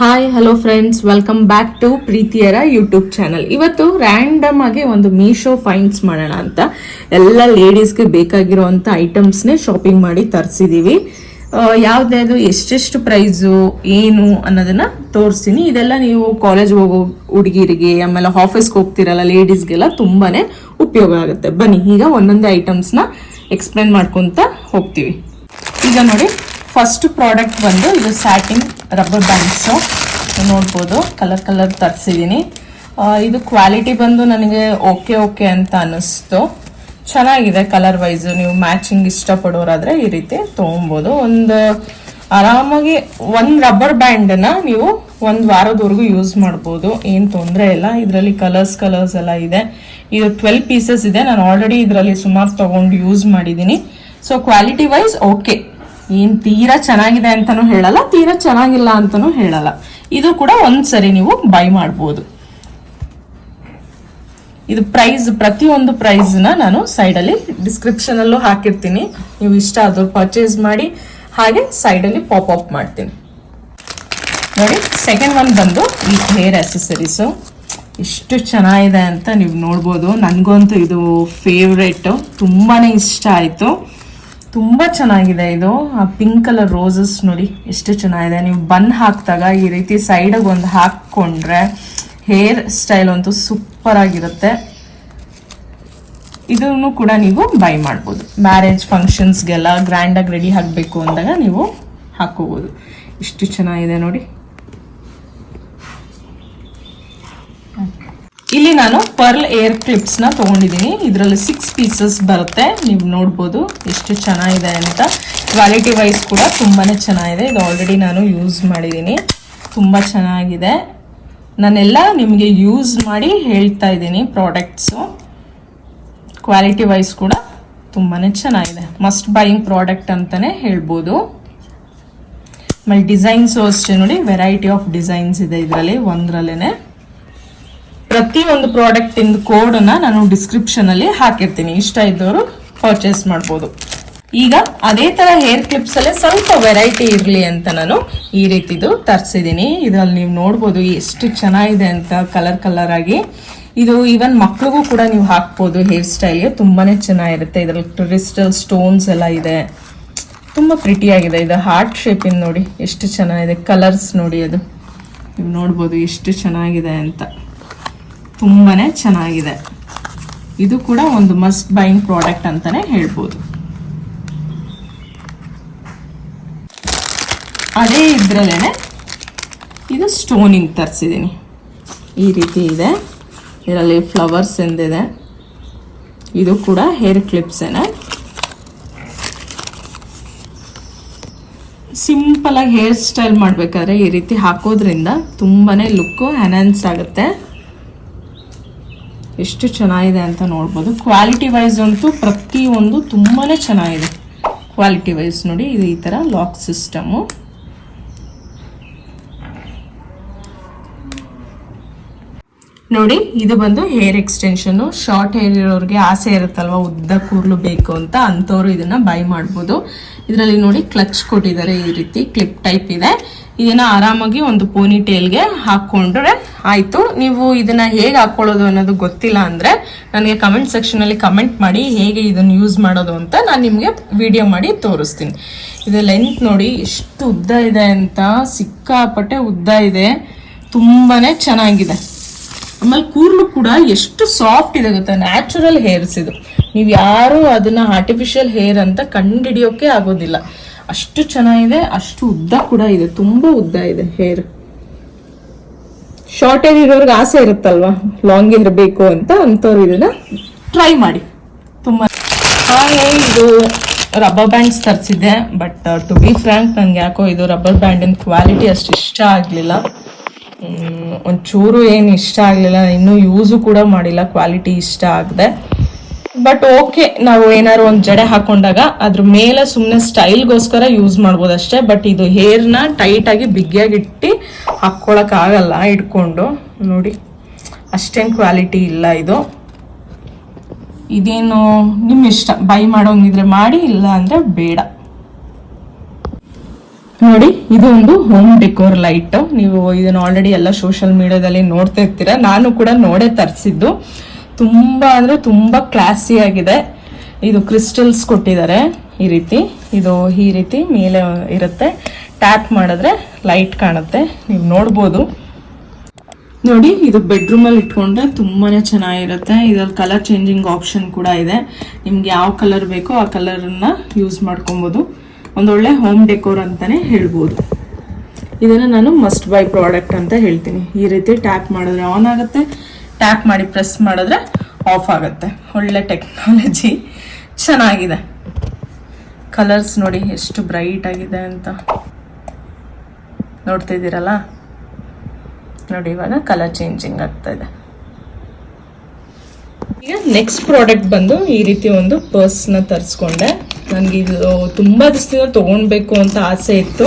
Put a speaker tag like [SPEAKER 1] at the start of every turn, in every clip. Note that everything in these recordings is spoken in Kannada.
[SPEAKER 1] Hi hello friends, welcome back to ಪ್ರೀತಿಯರ ಯೂಟ್ಯೂಬ್ ಚಾನಲ್. ಇವತ್ತು ರ್ಯಾಂಡಮ್ ಆಗಿ ಒಂದು ಮೀಶೋ ಫೈಂಡ್ಸ್ ಮಾಡೋಣ ಅಂತ ಎಲ್ಲ ಲೇಡೀಸ್ಗೆ ಬೇಕಾಗಿರೋಂಥ ಐಟಮ್ಸ್ನೇ ಶಾಪಿಂಗ್ ಮಾಡಿ ತರಿಸಿದೀವಿ. ಯಾವ್ದು ಎಷ್ಟೆಷ್ಟು ಪ್ರೈಸು ಏನು ಅನ್ನೋದನ್ನ ತೋರಿಸ್ತೀನಿ. ಇದೆಲ್ಲ ನೀವು ಕಾಲೇಜ್ ಹೋಗೋ ಹುಡುಗಿರಿಗೆ, ಆಮೇಲೆ ಆಫೀಸ್ಗೆ ಹೋಗ್ತಿರಲ್ಲ ಲೇಡೀಸ್ಗೆಲ್ಲ ತುಂಬಾನೇ ಉಪಯೋಗ ಆಗುತ್ತೆ. ಬನ್ನಿ ಈಗ ಒಂದೊಂದೇ ಐಟಮ್ಸ್ನ ಎಕ್ಸ್ಪ್ಲೇನ್ ಮಾಡ್ಕೊಂತ ಹೋಗ್ತೀವಿ. ಈಗ ನೋಡಿ, ಫಸ್ಟ್ ಪ್ರಾಡಕ್ಟ್ ಬಂದು ಇದು ಸ್ಯಾಟಿನ್ ರಬ್ಬರ್ ಬ್ಯಾಂಡ್ಸ್ ನೋಡ್ಬೋದು. ಕಲರ್ ತರಿಸಿದ್ದೀನಿ. ಇದು ಕ್ವಾಲಿಟಿ ಬಂದು ನನಗೆ ಓಕೆ ಅಂತ ಅನ್ನಿಸ್ತು. ಚೆನ್ನಾಗಿದೆ ಕಲರ್ ವೈಸ್. ನೀವು ಮ್ಯಾಚಿಂಗ್ ಇಷ್ಟಪಡೋರಾದ್ರೆ ಈ ರೀತಿ ತೊಗೊಬೋದು. ಆರಾಮಾಗಿ ಒಂದು ರಬ್ಬರ್ ಬ್ಯಾಂಡನ್ನ ನೀವು ಒಂದು ವಾರದವರೆಗೂ ಯೂಸ್ ಮಾಡ್ಬೋದು, ಏನು ತೊಂದರೆ ಇಲ್ಲ. ಇದರಲ್ಲಿ ಕಲರ್ಸ್ ಎಲ್ಲ ಇದೆ. ಇದು 12 ಪೀಸಸ್ ಇದೆ. ನಾನು ಆಲ್ರೆಡಿ ಇದರಲ್ಲಿ ಸುಮಾರು ತಗೊಂಡು ಯೂಸ್ ಮಾಡಿದ್ದೀನಿ. ಸೊ ಕ್ವಾಲಿಟಿ ವೈಸ್ ಓಕೆ, ಏನ್ ತೀರಾ ಚೆನ್ನಾಗಿದೆ ಅಂತಾನು ಹೇಳಲ್ಲ, ತೀರಾ ಚೆನ್ನಾಗಿಲ್ಲ ಅಂತಾನು ಹೇಳಲ್ಲ. ಇದು ಕೂಡ ಒಂದ್ಸರಿ ನೀವು ಬೈ ಮಾಡ್ಬೋದು. ಇದು ಪ್ರೈಸ್, ಪ್ರತಿಯೊಂದು ಪ್ರೈಸ್ ನ ನಾನು ಸೈಡ್ ಅಲ್ಲಿ ಡಿಸ್ಕ್ರಿಪ್ಷನ್ ಅಲ್ಲೂ ಹಾಕಿರ್ತೀನಿ. ನೀವು ಇಷ್ಟ ಆದ್ರೂ ಪರ್ಚೇಸ್ ಮಾಡಿ. ಹಾಗೆ ಸೈಡ್ ಅಲ್ಲಿ ಪಾಪ್ ಅಪ್ ಮಾಡ್ತೀನಿ ನೋಡಿ. ಸೆಕೆಂಡ್ ಒನ್ ಬಂದು ಈ ಹೇರ್ ಅಸೆಸರೀಸ್. ಎಷ್ಟು ಚೆನ್ನಾಗಿದೆ ಅಂತ ನೀವು ನೋಡ್ಬೋದು. ನನ್ಗಂತೂ ಇದು ಫೇವ್ರೇಟ್, ತುಂಬಾನೇ ಇಷ್ಟ ಆಯ್ತು. ತುಂಬಾ ಚೆನ್ನಾಗಿದೆ ಇದು. ಪಿಂಕ್ ಕಲರ್ ರೋಸಸ್ ನೋಡಿ ಎಷ್ಟು ಚೆನ್ನಾಗಿದೆ. ನೀವು ಬನ್ ಹಾಕಿದಾಗ ಈ ರೀತಿ ಸೈಡಿಗೆ ಒಂದು ಹಾಕೊಂಡ್ರೆ ಹೇರ್ ಸ್ಟೈಲ್ ಅಂತೂ ಸೂಪರ್ ಆಗಿರುತ್ತೆ. ಇದನ್ನು ಕೂಡ ನೀವು ಬೈ ಮಾಡ್ಬೋದು. ಮ್ಯಾರೇಜ್ ಫಂಕ್ಷನ್ಸ್ಗೆಲ್ಲ ಗ್ರ್ಯಾಂಡ್ ಆಗಿ ರೆಡಿ ಆಗಬೇಕು ಅಂದಾಗ ನೀವು ಹಾಕೋಬಹುದು. ಎಷ್ಟು ಚೆನ್ನಾಗಿದೆ ನೋಡಿ. ಇಲ್ಲಿ ನಾನು ಪರ್ಲ್ ಏರ್ ಕ್ಲಿಪ್ಸ್ ನ ತಗೊಂಡಿದ್ದೀನಿ. ಇದರಲ್ಲಿ 6 ಪೀಸಸ್ ಬರುತ್ತೆ. ನೀವು ನೋಡ್ಬೋದು ಎಷ್ಟು ಚೆನ್ನಾಗಿದೆ ಅಂತ. ಕ್ವಾಲಿಟಿ ವೈಸ್ ಕೂಡ ತುಂಬಾನೇ ಚೆನ್ನಾಗಿದೆ. ಇದು ಆಲ್ರೆಡಿ ನಾನು ಯೂಸ್ ಮಾಡಿದ್ದೀನಿ, ತುಂಬಾ ಚೆನ್ನಾಗಿದೆ. ನಾನೆಲ್ಲ ನಿಮಗೆ ಯೂಸ್ ಮಾಡಿ ಹೇಳ್ತಾ ಇದ್ದೀನಿ ಪ್ರಾಡಕ್ಟ್ಸು. ಕ್ವಾಲಿಟಿ ವೈಸ್ ಕೂಡ ತುಂಬಾನೇ ಚೆನ್ನಾಗಿದೆ. ಮಸ್ಟ್ ಬೈಯಿಂಗ್ ಪ್ರಾಡಕ್ಟ್ ಅಂತಾನೆ ಹೇಳ್ಬೋದು. ಆಮೇಲೆ ಡಿಸೈನ್ಸ್ ಅಷ್ಟೇ ನೋಡಿ, ವೆರೈಟಿ ಆಫ್ ಡಿಸೈನ್ಸ್ ಇದೆ ಇದರಲ್ಲಿ. ಒಂದ್ರಲ್ಲೇನೆ ಪ್ರತಿ ಒಂದು ಪ್ರಾಡಕ್ಟ್ ಇಂದ ಕೋಡ್ ನಾನು ಡಿಸ್ಕ್ರಿಪ್ಷನ್ ಅಲ್ಲಿ ಹಾಕಿರ್ತೀನಿ. ಇಷ್ಟ ಇದ್ದವರು ಪರ್ಚೇಸ್ ಮಾಡ್ಬೋದು. ಈಗ ಅದೇ ತರ ಹೇರ್ ಕ್ಲಿಪ್ಸ್ ಅಲ್ಲೇ ಸ್ವಲ್ಪ ವೆರೈಟಿ ಇರ್ಲಿ ಅಂತ ನಾನು ಈ ರೀತಿದು ತರಿಸಿದೀನಿ. ಇದ್ರಲ್ಲಿ ನೀವು ನೋಡ್ಬೋದು ಎಷ್ಟು ಚೆನ್ನಾಗಿದೆ ಅಂತ, ಕಲರ್ ಆಗಿ. ಇದು ಈವನ್ ಮಕ್ಳಿಗೂ ಕೂಡ ನೀವು ಹಾಕ್ಬೋದು ಹೇರ್ ಸ್ಟೈಲ್ಗೆ. ತುಂಬಾನೇ ಚೆನ್ನಾಗಿರುತ್ತೆ. ಇದ್ರಲ್ಲಿ ಕ್ರಿಸ್ಟಲ್ ಸ್ಟೋನ್ಸ್ ಎಲ್ಲ ಇದೆ. ತುಂಬಾ ಪ್ರಿಟಿ ಆಗಿದೆ. ಇದು ಹಾರ್ಟ್ ಶೇಪ್ ಇಂದ ನೋಡಿ ಎಷ್ಟು ಚೆನ್ನಾಗಿದೆ. ಕಲರ್ಸ್ ನೋಡಿ, ಅದು ನೀವು ನೋಡ್ಬೋದು ಎಷ್ಟು ಚೆನ್ನಾಗಿದೆ ಅಂತ. ತುಂಬಾನೇ ಚೆನ್ನಾಗಿದೆ. ಇದು ಕೂಡ ಒಂದು ಮಸ್ಟ್ ಬೈಯಿಂಗ್ ಪ್ರಾಡಕ್ಟ್ ಅಂತಾನೆ ಹೇಳ್ಬೋದು. ಅದೇ ಇದ್ರಲ್ಲೇನೆ ಇದು ಸ್ಟೋನಿಂಗ್ ತರಿಸಿದ್ದೀನಿ. ಈ ರೀತಿ ಇದೆ. ಇದರಲ್ಲಿ ಫ್ಲವರ್ಸ್ ಎಂದಿದೆ. ಇದು ಕೂಡ ಹೇರ್ ಕ್ಲಿಪ್ಸ್ ಏನೆ. ಸಿಂಪಲ್ ಆಗಿ ಹೇರ್ ಸ್ಟೈಲ್ ಮಾಡ್ಬೇಕಾದ್ರೆ ಈ ರೀತಿ ಹಾಕೋದ್ರಿಂದ ತುಂಬಾನೇ ಲುಕ್ ಎನ್ಹಾನ್ಸ್ ಆಗುತ್ತೆ. ಎಷ್ಟು ಚೆನ್ನಾಗಿದೆ ಅಂತ ನೋಡ್ಬೋದು. ಕ್ವಾಲಿಟಿ ವೈಸ್ ಅಂತೂ ಪ್ರತಿಯೊಂದು ತುಂಬಾನೇ ಚೆನ್ನಾಗಿದೆ. ಕ್ವಾಲಿಟಿ ವೈಸ್ ನೋಡಿ, ಇದು ಈ ತರ ಲಾಕ್ ಸಿಸ್ಟಮು. ನೋಡಿ, ಇದು ಬಂದು ಹೇರ್ ಎಕ್ಸ್ಟೆನ್ಷನ್. ಶಾರ್ಟ್ ಹೇರ್ ಇರೋರಿಗೆ ಆಸೆ ಇರುತ್ತಲ್ವಾ, ಉದ್ದ ಕೂದಲು ಬೇಕು ಅಂತ, ಅಂಥವ್ರು ಇದನ್ನ ಬೈ ಮಾಡ್ಬೋದು. ಇದರಲ್ಲಿ ನೋಡಿ ಕ್ಲಚ್ ಕೊಟ್ಟಿದ್ದಾರೆ. ಈ ರೀತಿ ಕ್ಲಿಪ್ ಟೈಪ್ ಇದೆ. ಇದನ್ನ ಆರಾಮಾಗಿ ಒಂದು ಪೋನಿ ಟೇಲ್ಗೆ ಹಾಕೊಂಡ್ರೆ ಆಯ್ತು. ನೀವು ಇದನ್ನ ಹೇಗೆ ಹಾಕೊಳ್ಳೋದು ಅನ್ನೋದು ಗೊತ್ತಿಲ್ಲ ಅಂದ್ರೆ ನನಗೆ ಕಮೆಂಟ್ ಸೆಕ್ಷನ್ ಅಲ್ಲಿ ಕಮೆಂಟ್ ಮಾಡಿ, ಹೇಗೆ ಇದನ್ನ ಯೂಸ್ ಮಾಡೋದು ಅಂತ ನಾನು ನಿಮ್ಗೆ ವಿಡಿಯೋ ಮಾಡಿ ತೋರಿಸ್ತೀನಿ. ಇದು ಲೆಂತ್ ನೋಡಿ ಎಷ್ಟು ಉದ್ದ ಇದೆ ಅಂತ, ಸಿಕ್ಕಾಪಟ್ಟೆ ಉದ್ದ ಇದೆ. ತುಂಬಾನೇ ಚೆನ್ನಾಗಿದೆ. ಆಮೇಲೆ ಕೂದಲು ಕೂಡ ಎಷ್ಟು ಸಾಫ್ಟ್ ಇದೆ ಗೊತ್ತಾ. ನ್ಯಾಚುರಲ್ ಹೇರ್ಸ್ ಇದು. ನೀವು ಯಾರು ಅದನ್ನ ಆರ್ಟಿಫಿಷಿಯಲ್ ಹೇರ್ ಅಂತ ಕಂಡುಹಿಡಿಯೋಕೆ ಆಗೋದಿಲ್ಲ. ಅಷ್ಟು ಚೆನ್ನಾಗಿದೆ. ಅಷ್ಟು ಉದ್ದ ಕೂಡ ಇದೆ. ತುಂಬಾ ಉದ್ದ ಇದೆ ಹೇರ್. ಶಾರ್ಟ್ ಹೇರ್ ಇರೋರ್ಗೆ ಆಸೆ ಇರುತ್ತಲ್ವಾ, ಲಾಂಗ್ ಹೇರ್ ಬೇಕು ಅಂತ, ಅಂತವ್ರು ಇದನ್ನ ಟ್ರೈ ಮಾಡಿ. ತುಂಬಾ ಹಾಗೆ ಇದು ರಬ್ಬರ್ ಬ್ಯಾಂಡ್ಸ್ ತರಿಸಿದ್ದೆ. ಬಟ್ ಟು ಬಿ ಫ್ರಾಂಕ್, ನನ್ಗೆ ಯಾಕೋ ಇದು ರಬ್ಬರ್ ಬ್ಯಾಂಡಿನ ಕ್ವಾಲಿಟಿ ಅಷ್ಟು ಇಷ್ಟ ಆಗ್ಲಿಲ್ಲ. ಒಂಚೂರು ಏನು ಇಷ್ಟ ಆಗ್ಲಿಲ್ಲ. ಇನ್ನೂ ಯೂಸು ಕೂಡ ಮಾಡಿಲ್ಲ, ಕ್ವಾಲಿಟಿ ಇಷ್ಟ ಆಗದೆ. ಬಟ್ ಓಕೆ, ನಾವು ಏನಾದ್ರು ಒಂದು ಜಡೆ ಹಾಕೊಂಡಾಗ ಅದ್ರ ಮೇಲೆ ಸುಮ್ಮನೆ ಸ್ಟೈಲ್ಗೋಸ್ಕರ ಯೂಸ್ ಮಾಡ್ಬೋದು ಅಷ್ಟೇ. ಬಟ್ ಇದು ಹೇರ್ನ ಟೈಟ್ ಆಗಿ ಬಿಗಿಯಾಗಿಟ್ಟು ಹಾಕೊಳಕ್ ಆಗಲ್ಲ ಇಟ್ಕೊಂಡು. ನೋಡಿ, ಅಷ್ಟೇನು ಕ್ವಾಲಿಟಿ ಇಲ್ಲ ಇದು. ಇದೇನು ನಿಮ್ಮ ಇಷ್ಟ, ಬೈ ಮಾಡೋಂಗಿದ್ರೆ ಮಾಡಿ, ಇಲ್ಲ ಅಂದ್ರೆ ಬೇಡ. ನೋಡಿ, ಇದು ಒಂದು ಹೋಮ್ ಡೆಕೋರ್ ಲೈಟ್. ನೀವು ಇದನ್ನ ಆಲ್ರೆಡಿ ಎಲ್ಲ ಸೋಷಿಯಲ್ ಮೀಡಿಯಾದಲ್ಲಿ ನೋಡ್ತಾ ಇರ್ತೀರಾ. ನಾನು ಕೂಡ ನೋಡೇ ತರಿಸಿದ್ದು. ತುಂಬಾ ಅಂದ್ರೆ ತುಂಬಾ ಕ್ಲಾಸಿ ಆಗಿದೆ. ಇದು ಕ್ರಿಸ್ಟಲ್ಸ್ ಕೊಟ್ಟಿದ್ದಾರೆ ಈ ರೀತಿ. ಇದು ಈ ರೀತಿ ಮೇಲೆ ಇರುತ್ತೆ. ಟ್ಯಾಪ್ ಮಾಡಿದ್ರೆ ಲೈಟ್ ಕಾಣುತ್ತೆ, ನೀವು ನೋಡ್ಬೋದು. ನೋಡಿ, ಇದು ಬೆಡ್ರೂಮ್ ಅಲ್ಲಿ ಇಟ್ಕೊಂಡ್ರೆ ತುಂಬಾನೇ ಚೆನ್ನಾಗಿರುತ್ತೆ. ಇದ್ರಲ್ಲಿ ಕಲರ್ ಚೇಂಜಿಂಗ್ ಆಪ್ಷನ್ ಕೂಡ ಇದೆ. ನಿಮ್ಗೆ ಯಾವ ಕಲರ್ ಬೇಕೋ ಆ ಕಲರ್ನ ಯೂಸ್ ಮಾಡ್ಕೊಬೋದು. ಒಂದೊಳ್ಳೆ ಹೋಮ್ ಡೆಕೋರ್ ಅಂತಾನೆ ಹೇಳ್ಬೋದು. ಇದನ್ನ ನಾನು ಮಸ್ಟ್ ಬೈ ಪ್ರಾಡಕ್ಟ್ ಅಂತ ಹೇಳ್ತೀನಿ. ಈ ರೀತಿ ಟ್ಯಾಪ್ ಮಾಡಿದ್ರೆ ಆನ್ ಆಗುತ್ತೆ, ಟ್ಯಾಪ್ ಮಾಡಿ ಪ್ರೆಸ್ ಮಾಡಿದ್ರೆ ಆಫ್ ಆಗುತ್ತೆ. ಒಳ್ಳೆ ಟೆಕ್ನಾಲಜಿ, ಚೆನ್ನಾಗಿದೆ. ಕಲರ್ಸ್ ನೋಡಿ ಎಷ್ಟು ಬ್ರೈಟ್ ಆಗಿದೆ ಅಂತ ನೋಡ್ತಿದ್ದೀರಲ್ಲ. ನೋಡಿ, ಇವಾಗ ಕಲರ್ ಚೇಂಜಿಂಗ್ ಆಗ್ತಾ ಇದೆ. ಈಗ ನೆಕ್ಸ್ಟ್ ಪ್ರಾಡಕ್ಟ್ ಬಂದು ಈ ರೀತಿ ಒಂದು ಪರ್ಸ್ನ ತರಿಸ್ಕೊಂಡೆ. ನನಗೆ ಇದು ತುಂಬಾ ದಿವಸದಿಂದ ತೊಗೊಳ್ಬೇಕು ಅಂತ ಆಸೆ ಇತ್ತು.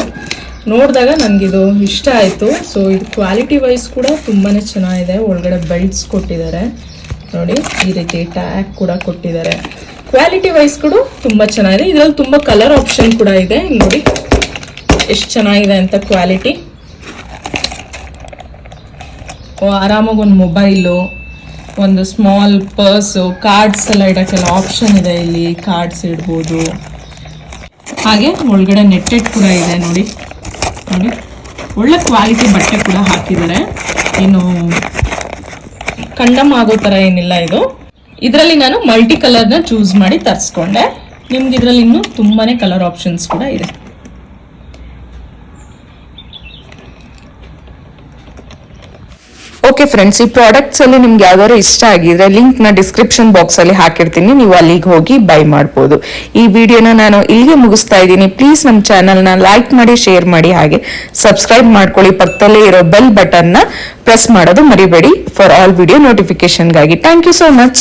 [SPEAKER 1] ನೋಡಿದಾಗ ನನಗಿದು ಇಷ್ಟ ಆಯಿತು. ಸೊ ಇದು ಕ್ವಾಲಿಟಿ ವೈಸ್ ಕೂಡ ತುಂಬಾನೇ ಚೆನ್ನಾಗಿದೆ. ಒಳಗಡೆ ಬೆಲ್ಟ್ಸ್ ಕೊಟ್ಟಿದ್ದಾರೆ ನೋಡಿ, ಈ ರೀತಿ ಟ್ಯಾಗ್ ಕೂಡ ಕೊಟ್ಟಿದ್ದಾರೆ. ಕ್ವಾಲಿಟಿ ವೈಸ್ ಕೂಡ ತುಂಬಾ ಚೆನ್ನಾಗಿದೆ. ಇದರಲ್ಲಿ ತುಂಬಾ ಕಲರ್ ಆಪ್ಷನ್ ಕೂಡ ಇದೆ. ನೋಡಿ ಎಷ್ಟು ಚೆನ್ನಾಗಿದೆ ಅಂತ ಕ್ವಾಲಿಟಿ. ಆರಾಮಾಗಿ ಒಂದು ಮೊಬೈಲು, ಒಂದು ಸ್ಮಾಲ್ ಪರ್ಸು, ಕಾರ್ಡ್ಸ್ ಎಲ್ಲ ಇಡೋಕ್ಕೆಲ್ಲ ಆಪ್ಷನ್ ಇದೆ. ಇಲ್ಲಿ ಕಾರ್ಡ್ಸ್ ಇಡ್ಬೋದು. ಹಾಗೆ ಒಳಗಡೆ ನೆಟ್ಟೆಡ್ ಕೂಡ ಇದೆ. ನೋಡಿ ನೋಡಿ, ಒಳ್ಳೆ ಕ್ವಾಲಿಟಿ ಬಟ್ಟೆ ಕೂಡ ಹಾಕಿದ್ದಾರೆ. ಏನು ಕಂಡಮ್ ಆಗೋ ಥರ ಏನಿಲ್ಲ ಇದು. ಇದರಲ್ಲಿ ನಾನು ಮಲ್ಟಿ ಕಲರ್ನ ಚೂಸ್ ಮಾಡಿ ತರಿಸ್ಕೊಂಡೆ. ನಿಮ್ಗೆ ಇದರಲ್ಲಿ ಇನ್ನೂ ತುಂಬಾನೇ ಕಲರ್ ಆಪ್ಷನ್ಸ್ ಕೂಡ ಇದೆ.
[SPEAKER 2] ಓಕೆ ಫ್ರೆಂಡ್ಸ್, ಈ ಪ್ರಾಡಕ್ಟ್ಸ್ ಅಲ್ಲಿ ನಿಮ್ಗೆ ಯಾವ್ದಾದ್ರು ಇಷ್ಟ ಆಗಿದ್ರೆ ಲಿಂಕ್ ನ ಡಿಸ್ಕ್ರಿಪ್ಷನ್ ಬಾಕ್ಸ್ ಅಲ್ಲಿ ಹಾಕಿರ್ತೀನಿ. ನೀವು ಅಲ್ಲಿಗೆ ಹೋಗಿ ಬೈ ಮಾಡ್ಬೋದು. ಈ ವಿಡಿಯೋನ ನಾನು ಇಲ್ಲಿಗೆ ಮುಗಿಸ್ತಾ ಇದ್ದೀನಿ. ಪ್ಲೀಸ್ ನಮ್ಮ ಚಾನಲ್ ನ ಲೈಕ್ ಮಾಡಿ, ಶೇರ್ ಮಾಡಿ, ಹಾಗೆ ಸಬ್ಸ್ಕ್ರೈಬ್ ಮಾಡ್ಕೊಳ್ಳಿ. ಪಕ್ಕದಲ್ಲೇ ಇರೋ ಬೆಲ್ ಬಟನ್ ನ ಪ್ರೆಸ್ ಮಾಡೋದು ಮರಿಬೇಡಿ ಫಾರ್ ಆಲ್ ವಿಡಿಯೋ ನೋಟಿಫಿಕೇಶನ್ ಗಾಗಿ. Thank you so much.